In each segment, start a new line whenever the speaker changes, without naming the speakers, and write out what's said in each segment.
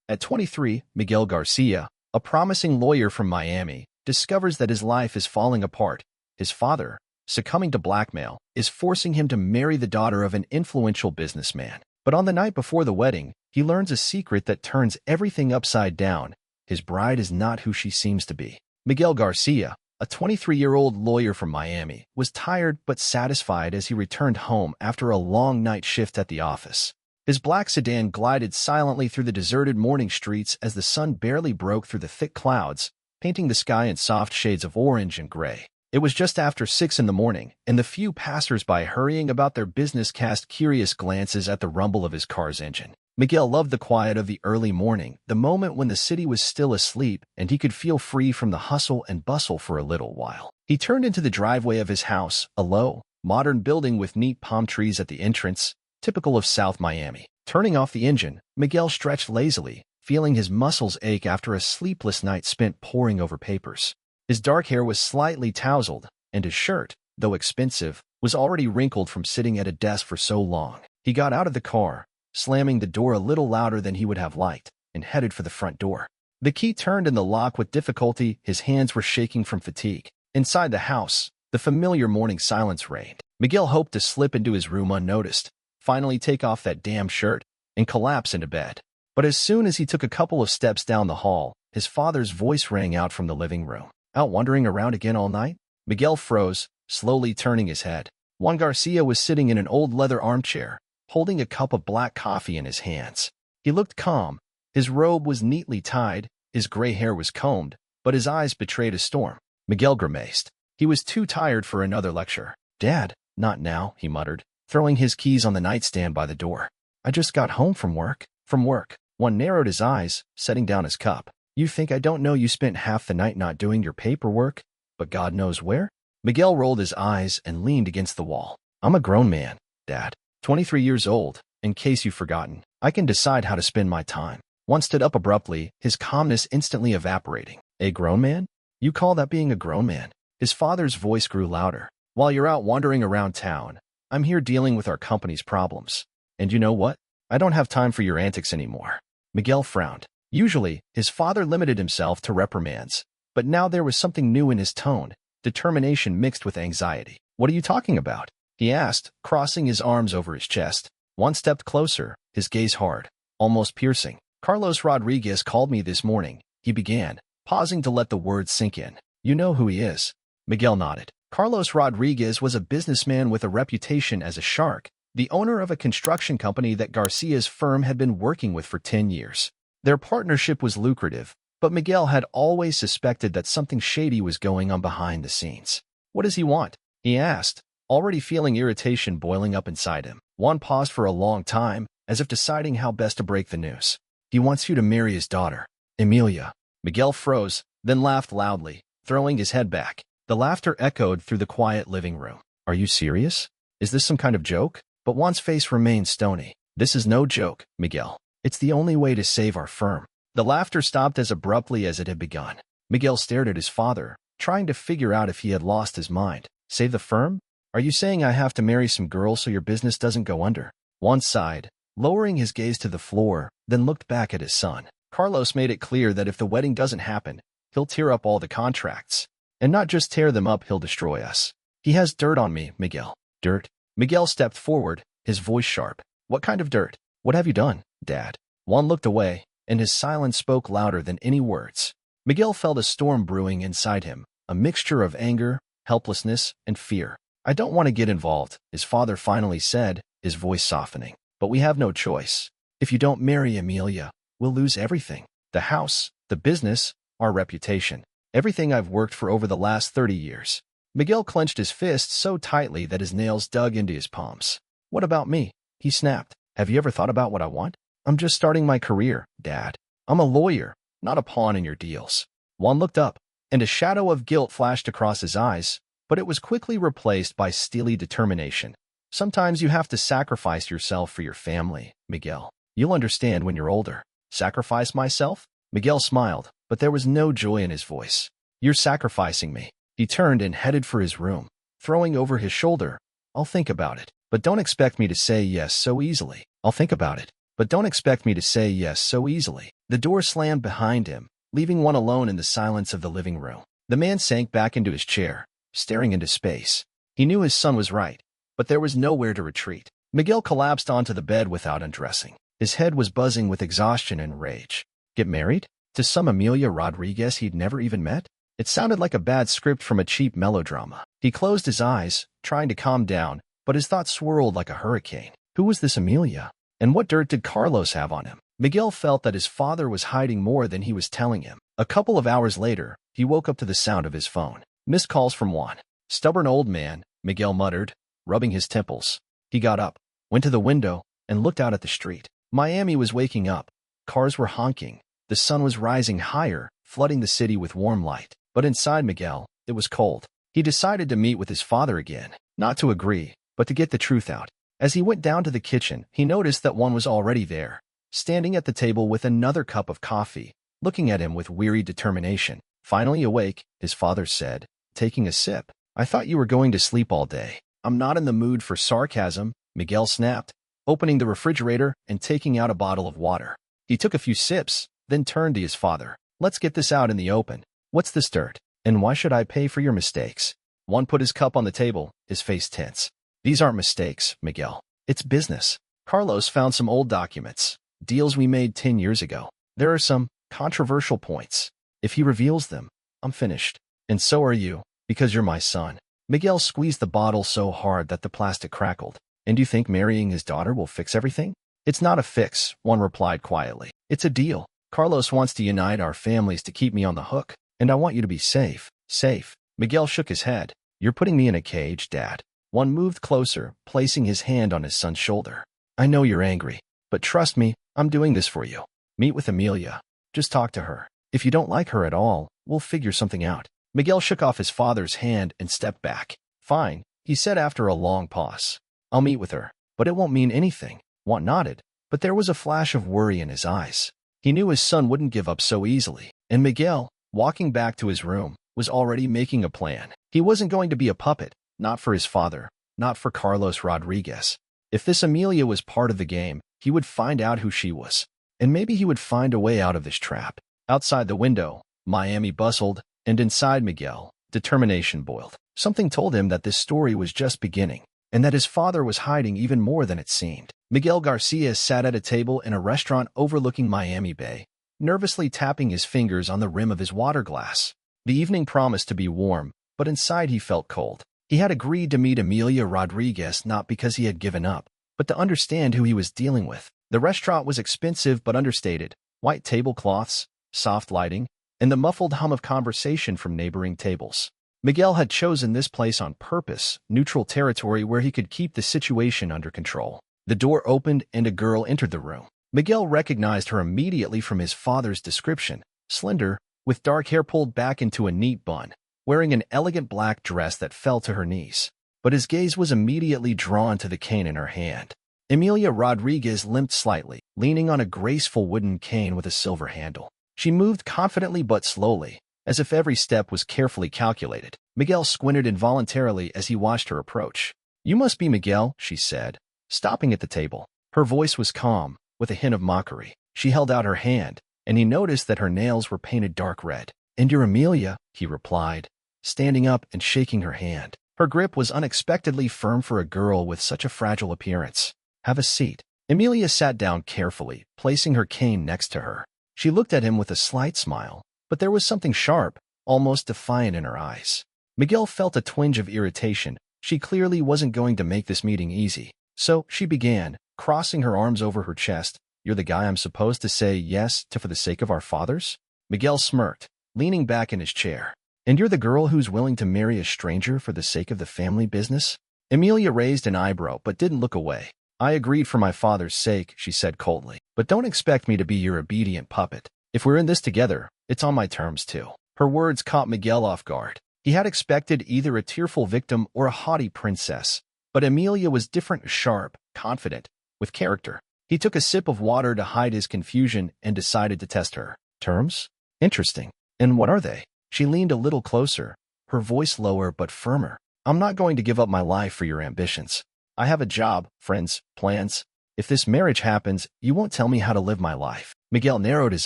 At 23, Miguel Garcia, a promising lawyer from Miami, discovers that his life is falling apart. His father, succumbing to blackmail, is forcing him to marry the daughter of an influential businessman. But on the night before the wedding, he learns a secret that turns everything upside down. His bride is not who she seems to be. Miguel Garcia, a 23-year-old lawyer from Miami, was tired but satisfied as he returned home after a long night shift at the office. His black sedan glided silently through the deserted morning streets as the sun barely broke through the thick clouds, painting the sky in soft shades of orange and gray. It was just after 6 in the morning, and the few passers-by hurrying about their business cast curious glances at the rumble of his car's engine. Miguel loved the quiet of the early morning, the moment when the city was still asleep and he could feel free from the hustle and bustle for a little while. He turned into the driveway of his house, a low, modern building with neat palm trees at the entrance, typical of South Miami. Turning off the engine, Miguel stretched lazily, feeling his muscles ache after a sleepless night spent poring over papers. His dark hair was slightly tousled, and his shirt, though expensive, was already wrinkled from sitting at a desk for so long. He got out of the car, slamming the door a little louder than he would have liked, and headed for the front door. The key turned in the lock with difficulty. His hands were shaking from fatigue. Inside the house, the familiar morning silence reigned. Miguel hoped to slip into his room unnoticed, finally take off that damn shirt, and collapse into bed. But as soon as he took a couple of steps down the hall, his father's voice rang out from the living room. "Out wandering around again all night?" Miguel froze, slowly turning his head. Juan Garcia was sitting in an old leather armchair, holding a cup of black coffee in his hands. He looked calm. His robe was neatly tied, his gray hair was combed, but his eyes betrayed a storm. Miguel grimaced. He was too tired for another lecture. "Dad, not now," he muttered, throwing his keys on the nightstand by the door. "I just got home from work." "From work?" Juan narrowed his eyes, setting down his cup. "You think I don't know you spent half the night not doing your paperwork, but God knows where?" Miguel rolled his eyes and leaned against the wall. "I'm a grown man, Dad. 23 years old, in case you've forgotten. I can decide how to spend my time." Juan stood up abruptly, his calmness instantly evaporating. "A grown man? You call that being a grown man?" His father's voice grew louder. "While you're out wandering around town, I'm here dealing with our company's problems. And you know what? I don't have time for your antics anymore." Miguel frowned. Usually, his father limited himself to reprimands, but now there was something new in his tone, determination mixed with anxiety. "What are you talking about?" he asked, crossing his arms over his chest. Juan stepped closer, his gaze hard, almost piercing. "Carlos Rodriguez called me this morning," he began, pausing to let the words sink in. "You know who he is?" Miguel nodded. Carlos Rodriguez was a businessman with a reputation as a shark, the owner of a construction company that Garcia's firm had been working with for 10 years. Their partnership was lucrative, but Miguel had always suspected that something shady was going on behind the scenes. "What does he want?" he asked, already feeling irritation boiling up inside him. Juan paused for a long time, as if deciding how best to break the news. "He wants you to marry his daughter, Emilia." Miguel froze, then laughed loudly, throwing his head back. The laughter echoed through the quiet living room. "Are you serious? Is this some kind of joke?" But Juan's face remained stony. "This is no joke, Miguel. It's the only way to save our firm." The laughter stopped as abruptly as it had begun. Miguel stared at his father, trying to figure out if he had lost his mind. "Save the firm? Are you saying I have to marry some girl so your business doesn't go under?" Juan sighed, lowering his gaze to the floor, then looked back at his son. "Carlos made it clear that if the wedding doesn't happen, he'll tear up all the contracts. And not just tear them up, he'll destroy us. He has dirt on me, Miguel." "Dirt?" Miguel stepped forward, his voice sharp. "What kind of dirt? What have you done, Dad?" Juan looked away, and his silence spoke louder than any words. Miguel felt a storm brewing inside him, a mixture of anger, helplessness, and fear. "I don't want to get involved," his father finally said, his voice softening. "But we have no choice. If you don't marry Emilia, we'll lose everything. The house, the business, our reputation. Everything I've worked for over the last 30 years. Miguel clenched his fists so tightly that his nails dug into his palms. "What about me?" he snapped. "Have you ever thought about what I want? I'm just starting my career, Dad. I'm a lawyer, not a pawn in your deals." Juan looked up, and a shadow of guilt flashed across his eyes, but it was quickly replaced by steely determination. "Sometimes you have to sacrifice yourself for your family, Miguel. You'll understand when you're older." "Sacrifice myself?" Miguel smiled, but there was no joy in his voice. "You're sacrificing me." He turned and headed for his room, throwing over his shoulder, "I'll think about it. But don't expect me to say yes so easily." "I'll think about it." but don't expect me to say yes so easily. The door slammed behind him, leaving one alone in the silence of the living room. The man sank back into his chair, staring into space. He knew his son was right, but there was nowhere to retreat. Miguel collapsed onto the bed without undressing. His head was buzzing with exhaustion and rage. Get married? To some Emilia Rodriguez he'd never even met? It sounded like a bad script from a cheap melodrama. He closed his eyes, trying to calm down, but his thoughts swirled like a hurricane. Who was this Emilia? And what dirt did Carlos have on him? Miguel felt that his father was hiding more than he was telling him. A couple of hours later, he woke up to the sound of his phone. Missed calls from Juan. Stubborn old man, Miguel muttered, rubbing his temples. He got up, went to the window, and looked out at the street. Miami was waking up. Cars were honking. The sun was rising higher, flooding the city with warm light. But inside Miguel, it was cold. He decided to meet with his father again, not to agree, but to get the truth out. As he went down to the kitchen, he noticed that Juan was already there, standing at the table with another cup of coffee, looking at him with weary determination. Finally awake, his father said, taking a sip. I thought you were going to sleep all day. I'm not in the mood for sarcasm, Miguel snapped, opening the refrigerator and taking out a bottle of water. He took a few sips, then turned to his father. Let's get this out in the open. What's this dirt? And why should I pay for your mistakes? Juan put his cup on the table, his face tense. These aren't mistakes, Miguel. It's business. Carlos found some old documents, deals we made 10 years ago. There are some controversial points. If he reveals them, I'm finished. And so are you, because you're my son. Miguel squeezed the bottle so hard that the plastic crackled. And you think marrying his daughter will fix everything? It's not a fix, Juan replied quietly. It's a deal. Carlos wants to unite our families to keep me on the hook, and I want you to be safe. Safe. Miguel shook his head. You're putting me in a cage, Dad. Juan moved closer, placing his hand on his son's shoulder. I know you're angry, but trust me, I'm doing this for you. Meet with Emilia. Just talk to her. If you don't like her at all, we'll figure something out. Miguel shook off his father's hand and stepped back. Fine, he said after a long pause. I'll meet with her, but it won't mean anything. Juan nodded, but there was a flash of worry in his eyes. He knew his son wouldn't give up so easily, and Miguel, walking back to his room, was already making a plan. He wasn't going to be a puppet, not for his father, not for Carlos Rodriguez. If this Emilia was part of the game, he would find out who she was, and maybe he would find a way out of this trap. Outside the window, Miami bustled, and inside Miguel, determination boiled. Something told him that this story was just beginning, and that his father was hiding even more than it seemed. Miguel Garcia sat at a table in a restaurant overlooking Miami Bay, nervously tapping his fingers on the rim of his water glass. The evening promised to be warm, but inside he felt cold. He had agreed to meet Emilia Rodriguez not because he had given up, but to understand who he was dealing with. The restaurant was expensive but understated, white tablecloths, soft lighting, and the muffled hum of conversation from neighboring tables. Miguel had chosen this place on purpose, neutral territory where he could keep the situation under control. The door opened and a girl entered the room. Miguel recognized her immediately from his father's description, slender, with dark hair pulled back into a neat bun, wearing an elegant black dress that fell to her knees. But his gaze was immediately drawn to the cane in her hand. Emilia Rodriguez limped slightly, leaning on a graceful wooden cane with a silver handle. She moved confidently but slowly, as if every step was carefully calculated. Miguel squinted involuntarily as he watched her approach. You must be Miguel, she said, stopping at the table. Her voice was calm, with a hint of mockery. She held out her hand, and he noticed that her nails were painted dark red. And you're Emilia, he replied, standing up and shaking her hand. Her grip was unexpectedly firm for a girl with such a fragile appearance. Have a seat. Emilia sat down carefully, placing her cane next to her. She looked at him with a slight smile, but there was something sharp, almost defiant in her eyes. Miguel felt a twinge of irritation. She clearly wasn't going to make this meeting easy. So she began, crossing her arms over her chest. You're the guy I'm supposed to say yes to for the sake of our fathers? Miguel smirked, leaning back in his chair. And you're the girl who's willing to marry a stranger for the sake of the family business? Emilia raised an eyebrow but didn't look away. I agreed for my father's sake, she said coldly. But don't expect me to be your obedient puppet. If we're in this together, it's on my terms too. Her words caught Miguel off guard. He had expected either a tearful victim or a haughty princess. But Emilia was different, sharp, confident, with character. He took a sip of water to hide his confusion and decided to test her. Terms? Interesting. And what are they? She leaned a little closer, her voice lower but firmer. I'm not going to give up my life for your ambitions. I have a job, friends, plans. If this marriage happens, you won't tell me how to live my life. Miguel narrowed his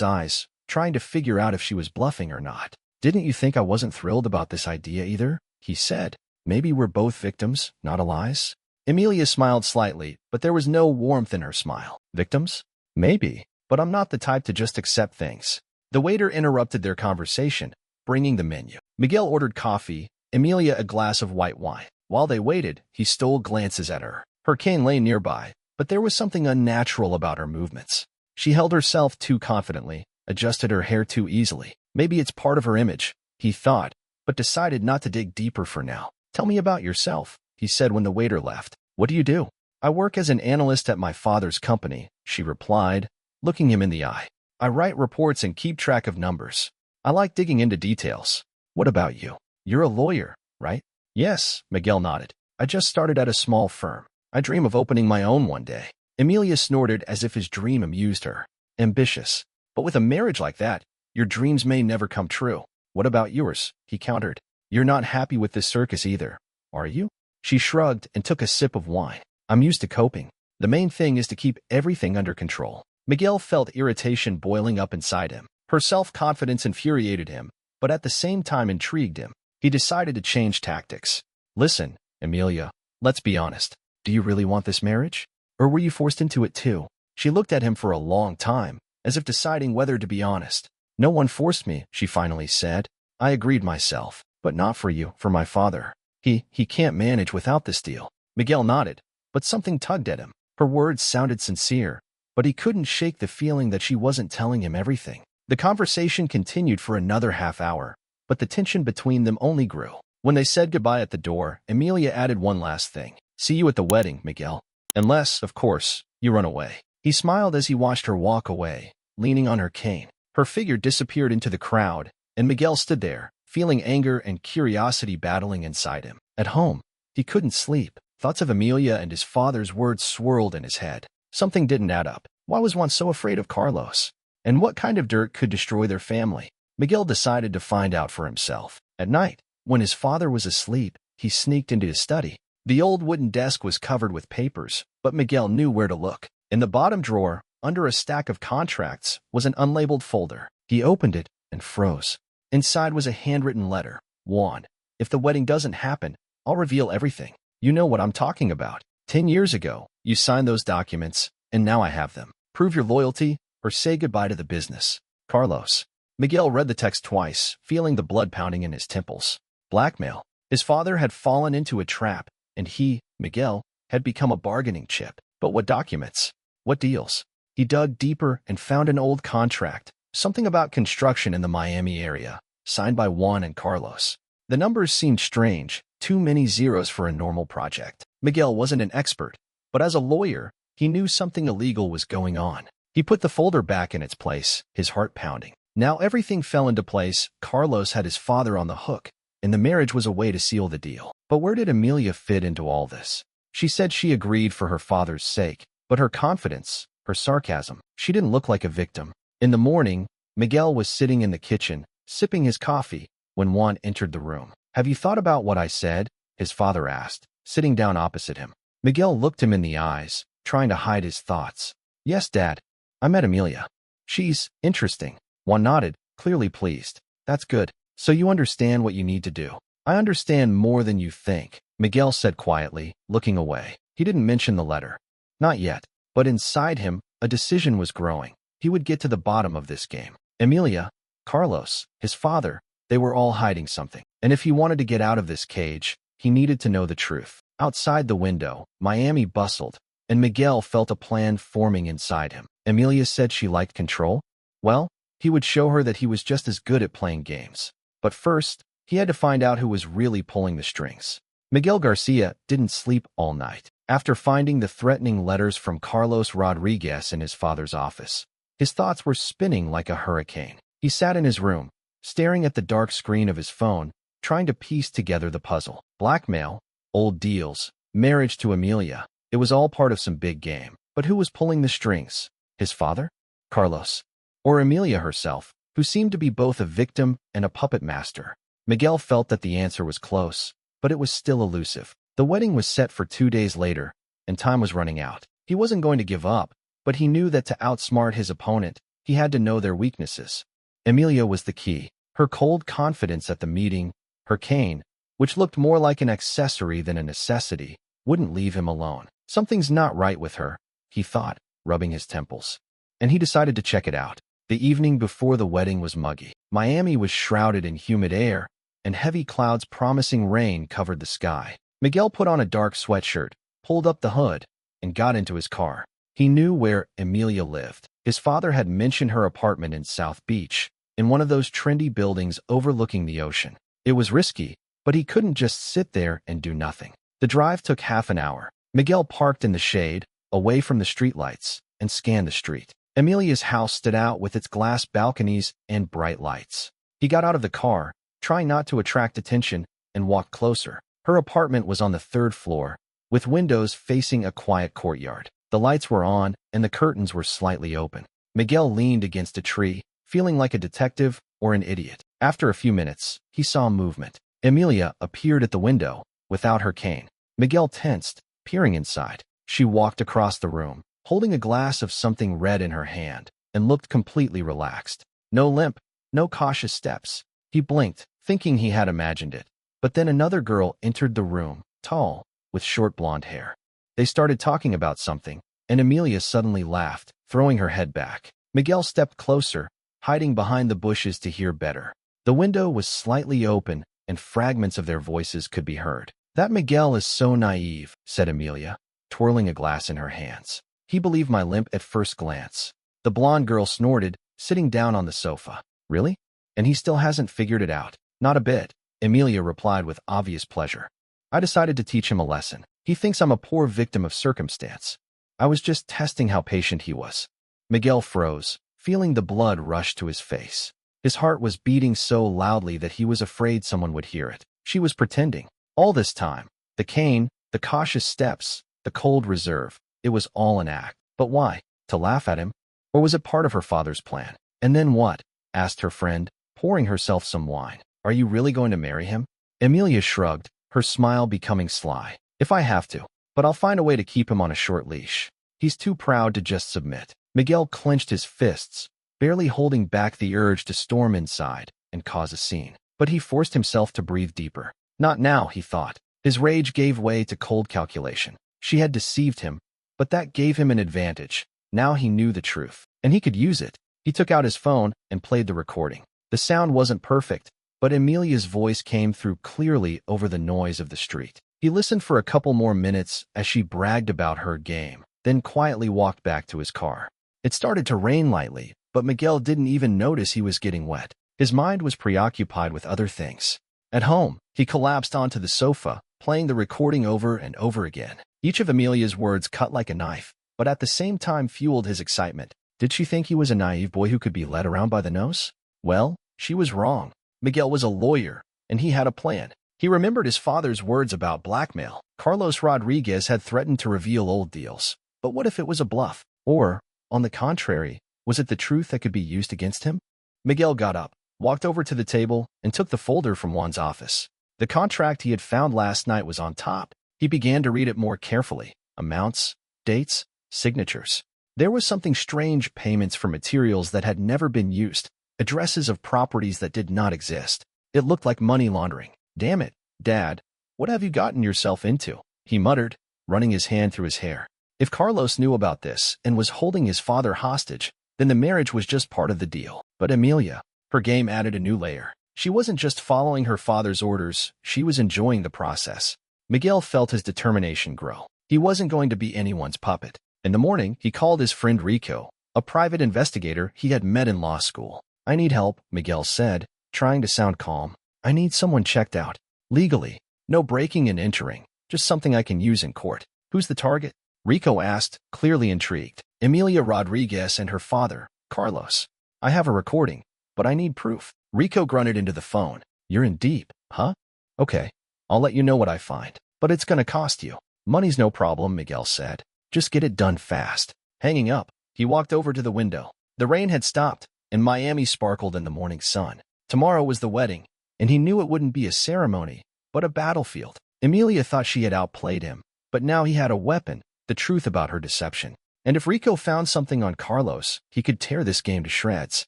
eyes, trying to figure out if she was bluffing or not. Didn't you think I wasn't thrilled about this idea either? He said. Maybe we're both victims, not allies? Emilia smiled slightly, but there was no warmth in her smile. Victims? Maybe, but I'm not the type to just accept things. The waiter interrupted their conversation, bringing the menu. Miguel ordered coffee, Emilia a glass of white wine. While they waited, he stole glances at her. Her cane lay nearby, but there was something unnatural about her movements. She held herself too confidently, adjusted her hair too easily. Maybe it's part of her image, he thought, but decided not to dig deeper for now. Tell me about yourself, he said when the waiter left. What do you do? I work as an analyst at my father's company, she replied, looking him in the eye. I write reports and keep track of numbers. I like digging into details. What about you? You're a lawyer, right? Yes, Miguel nodded. I just started at a small firm. I dream of opening my own one day. Emilia snorted as if his dream amused her. Ambitious. But with a marriage like that, your dreams may never come true. What about yours? He countered. You're not happy with this circus either, are you? She shrugged and took a sip of wine. I'm used to coping. The main thing is to keep everything under control. Miguel felt irritation boiling up inside him. Her self-confidence infuriated him, but at the same time intrigued him. He decided to change tactics. Listen, Emilia, let's be honest. Do you really want this marriage? Or were you forced into it too? She looked at him for a long time, as if deciding whether to be honest. No one forced me, she finally said. I agreed myself, but not for you, for my father. He can't manage without this deal. Miguel nodded, but something tugged at him. Her words sounded sincere, but he couldn't shake the feeling that she wasn't telling him everything. The conversation continued for another half hour, but the tension between them only grew. When they said goodbye at the door, Emilia added one last thing. See you at the wedding, Miguel. Unless, of course, you run away. He smiled as he watched her walk away, leaning on her cane. Her figure disappeared into the crowd, and Miguel stood there, feeling anger and curiosity battling inside him. At home, he couldn't sleep. Thoughts of Emilia and his father's words swirled in his head. Something didn't add up. Why was one so afraid of Carlos? And what kind of dirt could destroy their family? Miguel decided to find out for himself. At night, when his father was asleep, he sneaked into his study. The old wooden desk was covered with papers, but Miguel knew where to look. In the bottom drawer, under a stack of contracts, was an unlabeled folder. He opened it and froze. Inside was a handwritten letter. Juan, if the wedding doesn't happen, I'll reveal everything. You know what I'm talking about. 10 years ago, you signed those documents, and now I have them. Prove your loyalty, or say goodbye to the business. Carlos. Miguel read the text twice, feeling the blood pounding in his temples. Blackmail. His father had fallen into a trap, and he, Miguel, had become a bargaining chip. But what documents? What deals? He dug deeper and found an old contract, something about construction in the Miami area, signed by Juan and Carlos. The numbers seemed strange, too many zeros for a normal project. Miguel wasn't an expert, but as a lawyer, he knew something illegal was going on. He put the folder back in its place, his heart pounding. Now everything fell into place. Carlos had his father on the hook, and the marriage was a way to seal the deal. But where did Emilia fit into all this? She said she agreed for her father's sake, but her confidence, her sarcasm, she didn't look like a victim. In the morning, Miguel was sitting in the kitchen, sipping his coffee, when Juan entered the room. Have you thought about what I said? His father asked, sitting down opposite him. Miguel looked him in the eyes, trying to hide his thoughts. Yes, Dad. I met Emilia. She's interesting. Juan nodded, clearly pleased. That's good. So you understand what you need to do. I understand more than you think, Miguel said quietly, looking away. He didn't mention the letter. Not yet. But inside him, a decision was growing. He would get to the bottom of this game. Emilia, Carlos, his father, they were all hiding something. And if he wanted to get out of this cage, he needed to know the truth. Outside the window, Miami bustled, and Miguel felt a plan forming inside him. Emilia said she liked control. Well, he would show her that he was just as good at playing games. But first, he had to find out who was really pulling the strings. Miguel Garcia didn't sleep all night. After finding the threatening letters from Carlos Rodriguez in his father's office, his thoughts were spinning like a hurricane. He sat in his room, staring at the dark screen of his phone, trying to piece together the puzzle. Blackmail, old deals, marriage to Emilia. It was all part of some big game. But who was pulling the strings? His father? Carlos? Or Emilia herself, who seemed to be both a victim and a puppet master? Miguel felt that the answer was close, but it was still elusive. The wedding was set for 2 days later, and time was running out. He wasn't going to give up, but he knew that to outsmart his opponent, he had to know their weaknesses. Emilia was the key. Her cold confidence at the meeting, her cane, which looked more like an accessory than a necessity, wouldn't leave him alone. Something's not right with her, he thought, rubbing his temples. And he decided to check it out. The evening before the wedding was muggy. Miami was shrouded in humid air, and heavy clouds promising rain covered the sky. Miguel put on a dark sweatshirt, pulled up the hood, and got into his car. He knew where Emilia lived. His father had mentioned her apartment in South Beach, in one of those trendy buildings overlooking the ocean. It was risky, but he couldn't just sit there and do nothing. The drive took half an hour. Miguel parked in the shade, away from the streetlights, and scanned the street. Emilia's house stood out with its glass balconies and bright lights. He got out of the car, trying not to attract attention, and walked closer. Her apartment was on the 3rd floor, with windows facing a quiet courtyard. The lights were on, and the curtains were slightly open. Miguel leaned against a tree, feeling like a detective or an idiot. After a few minutes, he saw movement. Emilia appeared at the window, without her cane. Miguel tensed, peering inside. She walked across the room, holding a glass of something red in her hand, and looked completely relaxed. No limp, no cautious steps. He blinked, thinking he had imagined it. But then another girl entered the room, tall, with short blonde hair. They started talking about something, and Emilia suddenly laughed, throwing her head back. Miguel stepped closer, hiding behind the bushes to hear better. The window was slightly open, and fragments of their voices could be heard. "That Miguel is so naive," said Emilia, twirling a glass in her hands. "He believed my limp at first glance." The blonde girl snorted, sitting down on the sofa. "Really? And he still hasn't figured it out?" "Not a bit," Emilia replied with obvious pleasure. "I decided to teach him a lesson. He thinks I'm a poor victim of circumstance. I was just testing how patient he was." Miguel froze, feeling the blood rush to his face. His heart was beating so loudly that he was afraid someone would hear it. She was pretending. All this time, the cane, the cautious steps, the cold reserve, it was all an act. But why? To laugh at him? Or was it part of her father's plan? "And then what?" asked her friend, pouring herself some wine. "Are you really going to marry him?" Emilia shrugged, her smile becoming sly. "If I have to. But I'll find a way to keep him on a short leash. He's too proud to just submit." Miguel clenched his fists, barely holding back the urge to storm inside and cause a scene. But he forced himself to breathe deeper. Not now, he thought. His rage gave way to cold calculation. She had deceived him, but that gave him an advantage. Now he knew the truth, and he could use it. He took out his phone and played the recording. The sound wasn't perfect, but Emilia's voice came through clearly over the noise of the street. He listened for a couple more minutes as she bragged about her game, then quietly walked back to his car. It started to rain lightly, but Miguel didn't even notice he was getting wet. His mind was preoccupied with other things. At home, he collapsed onto the sofa, playing the recording over and over again. Each of Emilia's words cut like a knife, but at the same time fueled his excitement. Did she think he was a naive boy who could be led around by the nose? Well, she was wrong. Miguel was a lawyer, and he had a plan. He remembered his father's words about blackmail. Carlos Rodriguez had threatened to reveal old deals. But what if it was a bluff? Or, on the contrary, was it the truth that could be used against him? Miguel got up, walked over to the table, and took the folder from Juan's office. The contract he had found last night was on top. He began to read it more carefully. Amounts, dates, signatures. There was something strange: payments for materials that had never been used, addresses of properties that did not exist. It looked like money laundering. "Damn it, Dad, what have you gotten yourself into?" he muttered, running his hand through his hair. If Carlos knew about this and was holding his father hostage, then the marriage was just part of the deal. But Emilia, her game added a new layer. She wasn't just following her father's orders, she was enjoying the process. Miguel felt his determination grow. He wasn't going to be anyone's puppet. In the morning, he called his friend Rico, a private investigator he had met in law school. "I need help," Miguel said, trying to sound calm. "I need someone checked out. Legally. No breaking and entering. Just something I can use in court." "Who's the target?" Rico asked, clearly intrigued. "Emilia Rodriguez and her father, Carlos. I have a recording, but I need proof." Rico grunted into the phone. "You're in deep, huh? Okay, I'll let you know what I find. But it's gonna cost you." "Money's no problem," Miguel said. "Just get it done fast." Hanging up, he walked over to the window. The rain had stopped, and Miami sparkled in the morning sun. Tomorrow was the wedding, and he knew it wouldn't be a ceremony, but a battlefield. Emilia thought she had outplayed him, but now he had a weapon, the truth about her deception. And if Rico found something on Carlos, he could tear this game to shreds.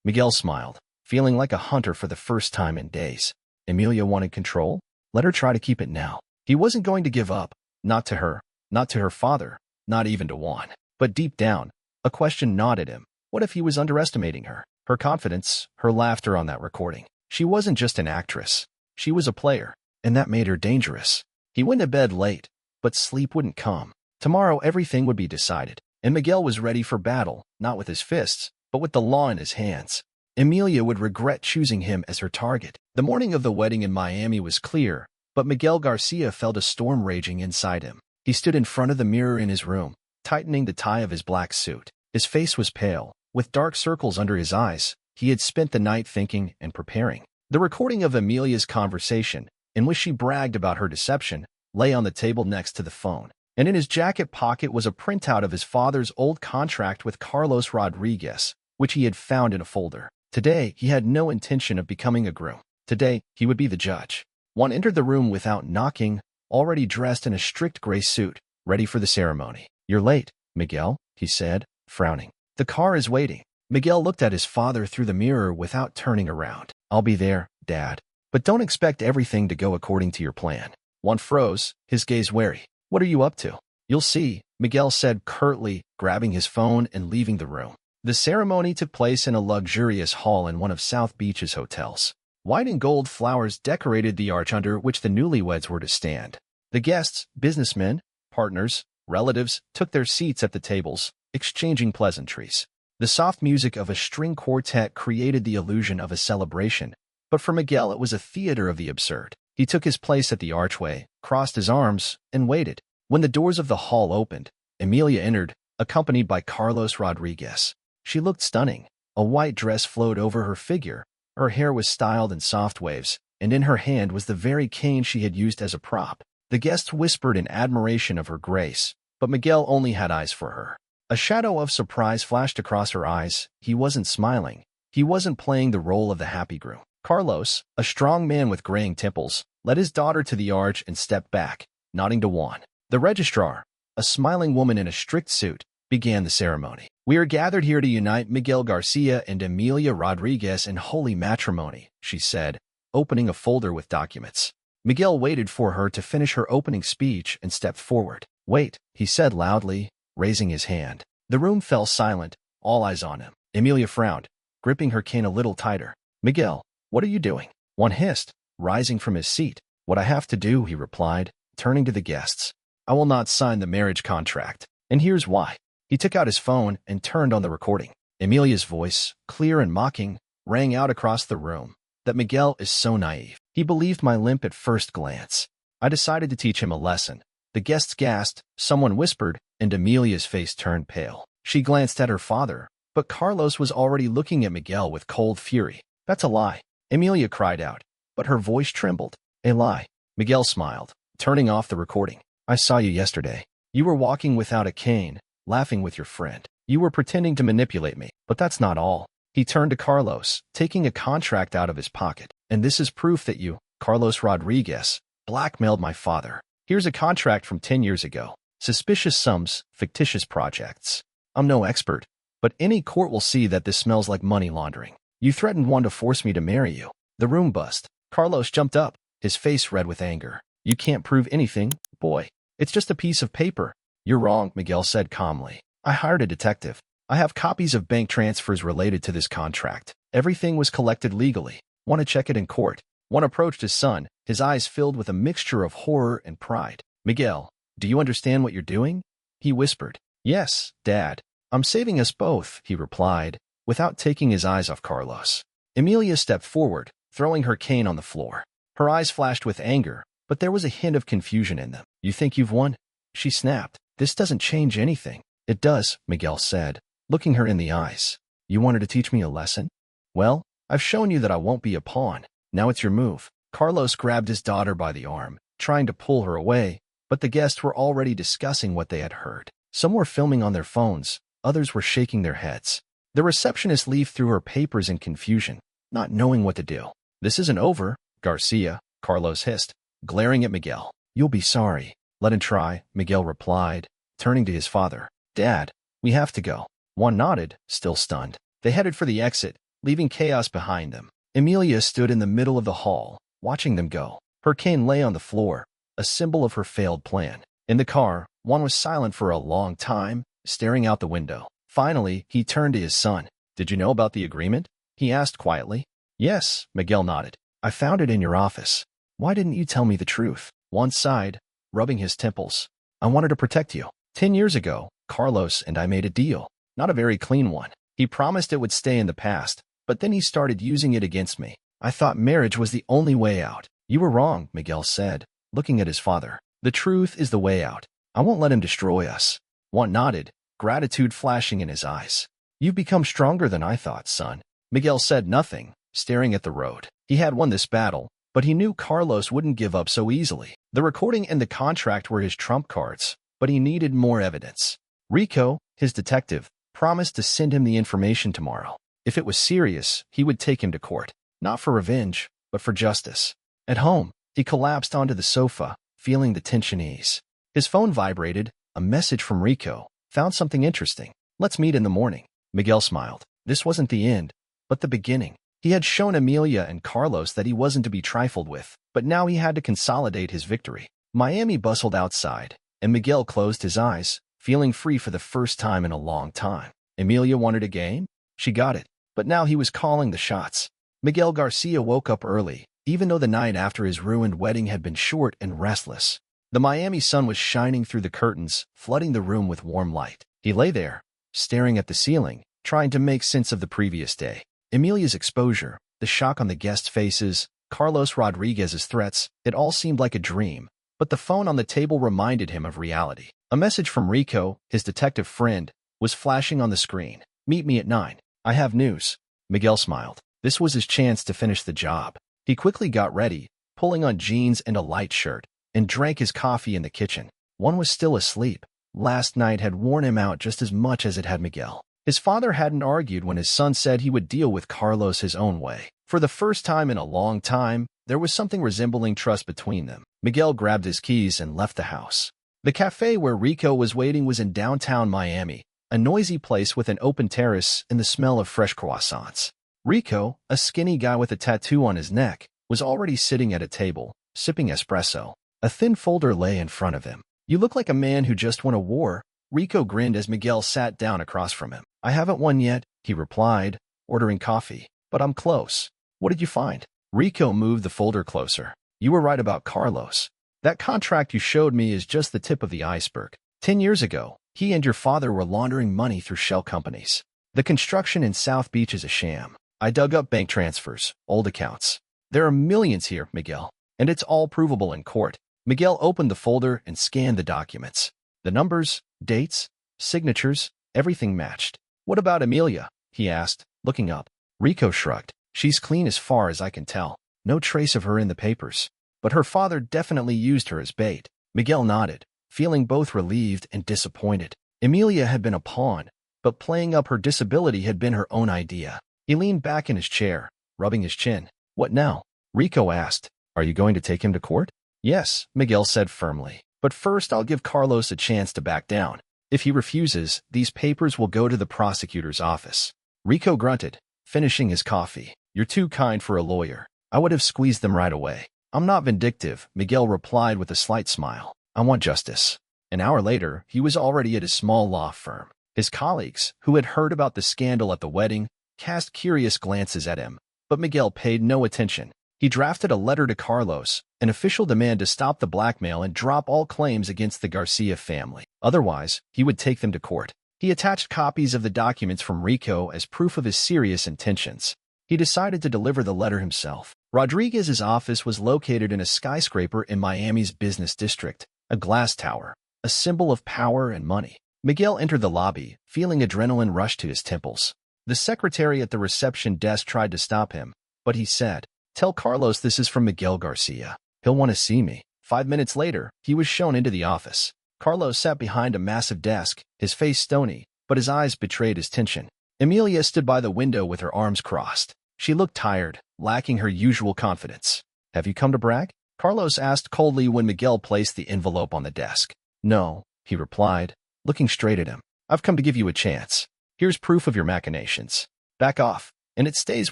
Miguel smiled, feeling like a hunter for the first time in days. Emilia wanted control? Let her try to keep it now. He wasn't going to give up, not to her, not to her father, not even to Juan. But deep down, a question gnawed at him. What if he was underestimating her? Her confidence, her laughter on that recording. She wasn't just an actress. She was a player, and that made her dangerous. He went to bed late, but sleep wouldn't come. Tomorrow everything would be decided, and Miguel was ready for battle, not with his fists, but with the law in his hands. Emilia would regret choosing him as her target. The morning of the wedding in Miami was clear, but Miguel Garcia felt a storm raging inside him. He stood in front of the mirror in his room, tightening the tie of his black suit. His face was pale, with dark circles under his eyes. He had spent the night thinking and preparing. The recording of Emilia's conversation, in which she bragged about her deception, lay on the table next to the phone. And in his jacket pocket was a printout of his father's old contract with Carlos Rodriguez, which he had found in a folder. Today, he had no intention of becoming a groom. Today, he would be the judge. Juan entered the room without knocking, already dressed in a strict gray suit, ready for the ceremony. "You're late, Miguel," he said, frowning. "The car is waiting." Miguel looked at his father through the mirror without turning around. "I'll be there, Dad. But don't expect everything to go according to your plan." Juan froze, his gaze wary. "What are you up to?" "You'll see," Miguel said curtly, grabbing his phone and leaving the room. The ceremony took place in a luxurious hall in one of South Beach's hotels. White and gold flowers decorated the arch under which the newlyweds were to stand. The guests, businessmen, partners, relatives, took their seats at the tables, exchanging pleasantries. The soft music of a string quartet created the illusion of a celebration, but for Miguel it was a theater of the absurd. He took his place at the archway, crossed his arms, and waited. When the doors of the hall opened, Emilia entered, accompanied by Carlos Rodriguez. She looked stunning. A white dress flowed over her figure, her hair was styled in soft waves, and in her hand was the very cane she had used as a prop. The guests whispered in admiration of her grace, but Miguel only had eyes for her. A shadow of surprise flashed across her eyes. He wasn't smiling. He wasn't playing the role of the happy groom. Carlos, a strong man with graying temples, led his daughter to the arch and stepped back, nodding to Juan. The registrar, a smiling woman in a strict suit, began the ceremony. "We are gathered here to unite Miguel Garcia and Emilia Rodriguez in holy matrimony," she said, opening a folder with documents. Miguel waited for her to finish her opening speech and stepped forward. "Wait," he said loudly, raising his hand. The room fell silent, all eyes on him. Emilia frowned, gripping her cane a little tighter. "Miguel, what are you doing?" Juan hissed, rising from his seat. "What I have to do," he replied, turning to the guests. "I will not sign the marriage contract, and here's why." He took out his phone and turned on the recording. Emilia's voice, clear and mocking, rang out across the room. "That Miguel is so naive. He believed my limp at first glance. I decided to teach him a lesson." The guests gasped, someone whispered, and Emilia's face turned pale. She glanced at her father, but Carlos was already looking at Miguel with cold fury. "That's a lie," Emilia cried out, but her voice trembled. "A lie." Miguel smiled, turning off the recording. "I saw you yesterday. You were walking without a cane, laughing with your friend. You were pretending to manipulate me, but that's not all." He turned to Carlos, taking a contract out of his pocket. "And this is proof that you, Carlos Rodriguez, blackmailed my father. Here's a contract from 10 years ago. Suspicious sums, fictitious projects. I'm no expert, but any court will see that this smells like money laundering. You threatened Juan to force me to marry you." The room buzzed. Carlos jumped up, his face red with anger. "You can't prove anything, boy. It's just a piece of paper." "You're wrong," Miguel said calmly. "I hired a detective. I have copies of bank transfers related to this contract. Everything was collected legally. Want to check it in court?" Juan approached his son, his eyes filled with a mixture of horror and pride. "Miguel, do you understand what you're doing?" he whispered. "Yes, Dad. I'm saving us both," he replied, without taking his eyes off Carlos. Emilia stepped forward, throwing her cane on the floor. Her eyes flashed with anger, but there was a hint of confusion in them. "You think you've won?" she snapped. "This doesn't change anything." "It does," Miguel said, looking her in the eyes. "You wanted to teach me a lesson? Well, I've shown you that I won't be a pawn. Now it's your move." Carlos grabbed his daughter by the arm, trying to pull her away, but the guests were already discussing what they had heard. Some were filming on their phones, others were shaking their heads. The receptionist leafed through her papers in confusion, not knowing what to do. "This isn't over, Garcia," Carlos hissed, glaring at Miguel. "You'll be sorry." "Let him try," Miguel replied, turning to his father. "Dad, we have to go." Juan nodded, still stunned. They headed for the exit, leaving chaos behind them. Emilia stood in the middle of the hall, watching them go. Her cane lay on the floor, a symbol of her failed plan. In the car, Juan was silent for a long time, staring out the window. Finally, he turned to his son. "Did you know about the agreement?" he asked quietly. "Yes," Miguel nodded. "I found it in your office. Why didn't you tell me the truth?" Juan sighed, rubbing his temples. "I wanted to protect you. 10 years ago, Carlos and I made a deal. Not a very clean one. He promised it would stay in the past, but then he started using it against me. I thought marriage was the only way out." "You were wrong," Miguel said, looking at his father. "The truth is the way out. I won't let him destroy us." Juan nodded, gratitude flashing in his eyes. "You've become stronger than I thought, son." Miguel said nothing, staring at the road. He had won this battle, but he knew Carlos wouldn't give up so easily. The recording and the contract were his trump cards, but he needed more evidence. Rico, his detective, promised to send him the information tomorrow. If it was serious, he would take him to court, not for revenge, but for justice. At home, he collapsed onto the sofa, feeling the tension ease. His phone vibrated, a message from Rico. "Found something interesting. Let's meet in the morning." Miguel smiled. This wasn't the end, but the beginning. He had shown Emilia and Carlos that he wasn't to be trifled with, but now he had to consolidate his victory. Miami bustled outside, and Miguel closed his eyes, feeling free for the first time in a long time. Emilia wanted a game? She got it, but now he was calling the shots. Miguel Garcia woke up early, even though the night after his ruined wedding had been short and restless. The Miami sun was shining through the curtains, flooding the room with warm light. He lay there, staring at the ceiling, trying to make sense of the previous day. Emilia's exposure, the shock on the guests' faces, Carlos Rodriguez's threats, it all seemed like a dream. But the phone on the table reminded him of reality. A message from Rico, his detective friend, was flashing on the screen. "Meet me at 9. I have news." Miguel smiled. This was his chance to finish the job. He quickly got ready, pulling on jeans and a light shirt, and drank his coffee in the kitchen. One was still asleep. Last night had worn him out just as much as it had Miguel. His father hadn't argued when his son said he would deal with Carlos his own way. For the first time in a long time, there was something resembling trust between them. Miguel grabbed his keys and left the house. The cafe where Rico was waiting was in downtown Miami, a noisy place with an open terrace and the smell of fresh croissants. Rico, a skinny guy with a tattoo on his neck, was already sitting at a table, sipping espresso. A thin folder lay in front of him. "You look like a man who just won a war." Rico grinned as Miguel sat down across from him. "I haven't won yet," he replied, ordering coffee, "but I'm close." "What did you find?" Rico moved the folder closer. "You were right about Carlos. That contract you showed me is just the tip of the iceberg. 10 years ago, he and your father were laundering money through shell companies. The construction in South Beach is a sham. I dug up bank transfers, old accounts. There are millions here, Miguel, and it's all provable in court." Miguel opened the folder and scanned the documents. The numbers, dates, signatures, everything matched. "What about Emilia?" he asked, looking up. Rico shrugged. "She's clean as far as I can tell. No trace of her in the papers. But her father definitely used her as bait." Miguel nodded, feeling both relieved and disappointed. Emilia had been a pawn, but playing up her disability had been her own idea. He leaned back in his chair, rubbing his chin. "What now?" Rico asked. "Are you going to take him to court?" "Yes," Miguel said firmly. "But first I'll give Carlos a chance to back down. If he refuses, these papers will go to the prosecutor's office." Rico grunted, finishing his coffee. "You're too kind for a lawyer. I would have squeezed them right away." "I'm not vindictive," Miguel replied with a slight smile. "I want justice." An hour later, he was already at his small law firm. His colleagues, who had heard about the scandal at the wedding, cast curious glances at him, but Miguel paid no attention. He drafted a letter to Carlos, an official demand to stop the blackmail and drop all claims against the Garcia family. Otherwise, he would take them to court. He attached copies of the documents from Rico as proof of his serious intentions. He decided to deliver the letter himself. Rodriguez's office was located in a skyscraper in Miami's business district, a glass tower, a symbol of power and money. Miguel entered the lobby, feeling adrenaline rush to his temples. The secretary at the reception desk tried to stop him, but he said, "Tell Carlos this is from Miguel Garcia. He'll want to see me." 5 minutes later, he was shown into the office. Carlos sat behind a massive desk, his face stony, but his eyes betrayed his tension. Emilia stood by the window with her arms crossed. She looked tired, lacking her usual confidence. "Have you come to brag?" Carlos asked coldly when Miguel placed the envelope on the desk. "No," he replied, looking straight at him. I've come to give you a chance. Here's proof of your machinations. Back off, and it stays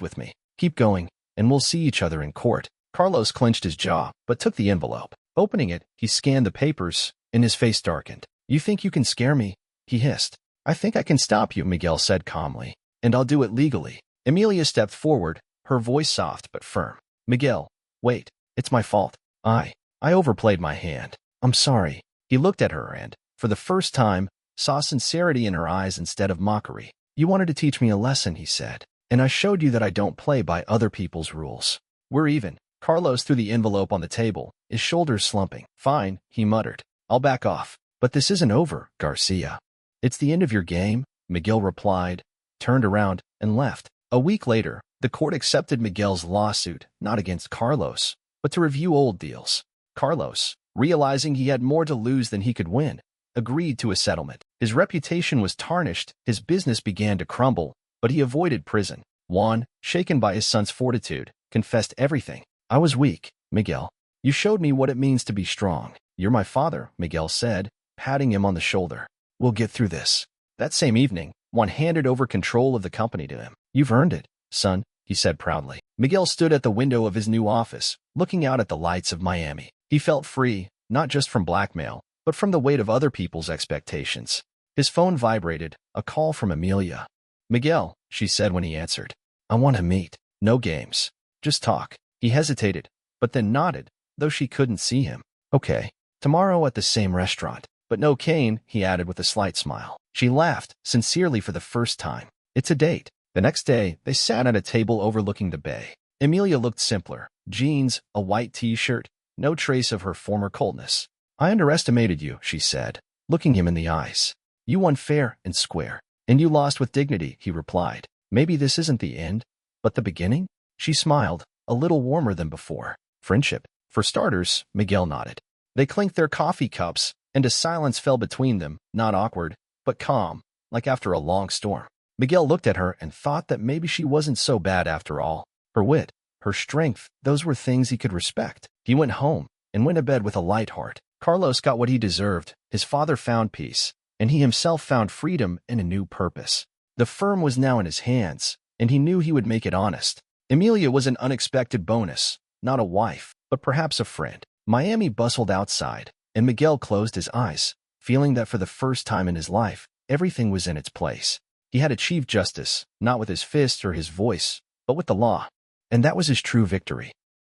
with me. Keep going, and we'll see each other in court. Carlos clenched his jaw, but took the envelope. Opening it, he scanned the papers, and his face darkened. You think you can scare me? He hissed. I think I can stop you, Miguel said calmly. And I'll do it legally. Emilia stepped forward, her voice soft but firm. Miguel, wait, it's my fault. I overplayed my hand. I'm sorry. He looked at her and, for the first time, saw sincerity in her eyes instead of mockery. You wanted to teach me a lesson, he said, and I showed you that I don't play by other people's rules. We're even. Carlos threw the envelope on the table, his shoulders slumping. Fine, he muttered. I'll back off. But this isn't over, Garcia. It's the end of your game, Miguel replied, turned around, and left. A week later, the court accepted Miguel's lawsuit, not against Carlos, but to review old deals. Carlos, realizing he had more to lose than he could win, agreed to a settlement. His reputation was tarnished, his business began to crumble, but he avoided prison. Juan, shaken by his son's fortitude, confessed everything. I was weak, Miguel. You showed me what it means to be strong. You're my father, Miguel said, patting him on the shoulder. We'll get through this. That same evening, Juan handed over control of the company to him. You've earned it, son, he said proudly. Miguel stood at the window of his new office, looking out at the lights of Miami. He felt free, not just from blackmail, but from the weight of other people's expectations. His phone vibrated, a call from Emilia. Miguel, she said when he answered. I want to meet. No games. Just talk. He hesitated, but then nodded, though she couldn't see him. Okay. Tomorrow at the same restaurant. But no cane, he added with a slight smile. She laughed, sincerely for the first time. It's a date. The next day, they sat at a table overlooking the bay. Emilia looked simpler. Jeans, a white t-shirt, no trace of her former coldness. I underestimated you, she said, looking him in the eyes. You won fair and square. And you lost with dignity, he replied. Maybe this isn't the end, but the beginning? She smiled, a little warmer than before. Friendship. For starters, Miguel nodded. They clinked their coffee cups, and a silence fell between them, not awkward, but calm, like after a long storm. Miguel looked at her and thought that maybe she wasn't so bad after all. Her wit, her strength, those were things he could respect. He went home, and went to bed with a light heart. Carlos got what he deserved, his father found peace, and he himself found freedom and a new purpose. The firm was now in his hands, and he knew he would make it honest. Emilia was an unexpected bonus, not a wife, but perhaps a friend. Miami bustled outside, and Miguel closed his eyes, feeling that for the first time in his life, everything was in its place. He had achieved justice, not with his fists or his voice, but with the law. And that was his true victory.